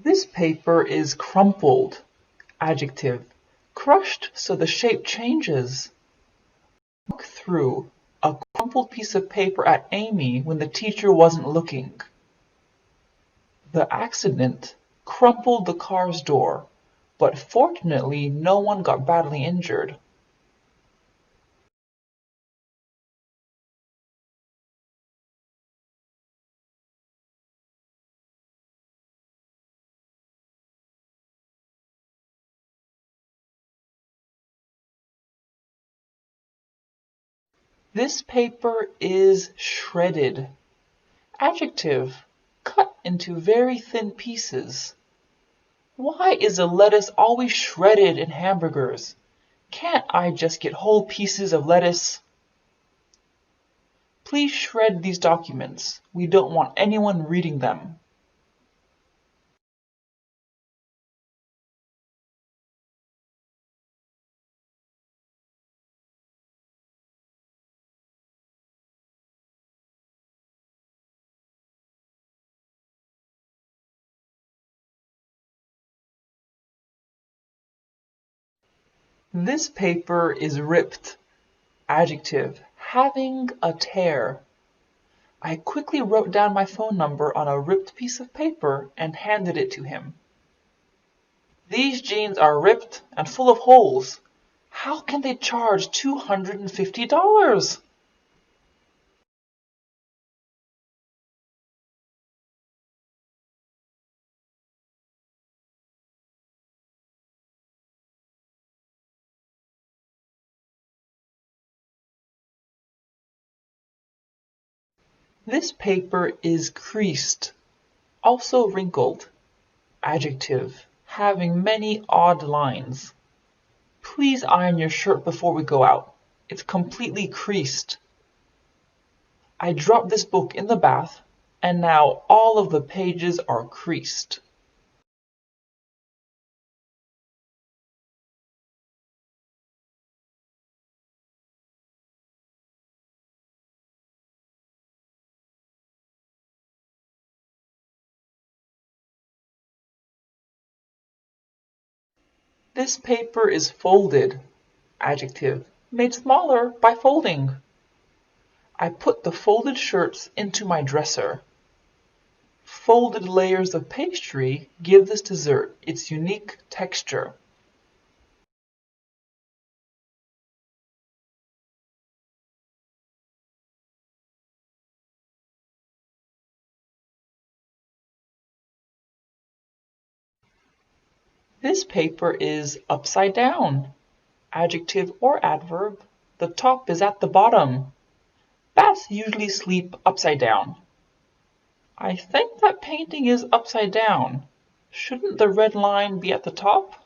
This paper is crumpled. Adjective. Crushed so the shape changes. Look through a crumpled piece of paper at Amy when the teacher wasn't looking. The accident crumpled the car's door, but fortunately no one got badly injured. This paper is shredded. Adjective. Cut into very thin pieces. Why is the lettuce always shredded in hamburgers? Can't I just get whole pieces of lettuce? Please shred these documents. We don't want anyone reading them. This paper is ripped. Adjective. Having a tear. I quickly wrote down my phone number on a ripped piece of paper and handed it to him. These jeans are ripped and full of holes. How can they charge $250? This paper is creased, also wrinkled. Adjective. Having many odd lines. Please iron your shirt before we go out. It's completely creased. I dropped this book in the bath, and now all of the pages are creased. This paper is folded. Adjective. Made smaller by folding. I put the folded shirts into my dresser. Folded layers of pastry give this dessert its unique texture. This paper is upside down. Adjective or adverb. The top is at the bottom. Bats usually sleep upside down. I think that painting is upside down. Shouldn't the red line be at the top?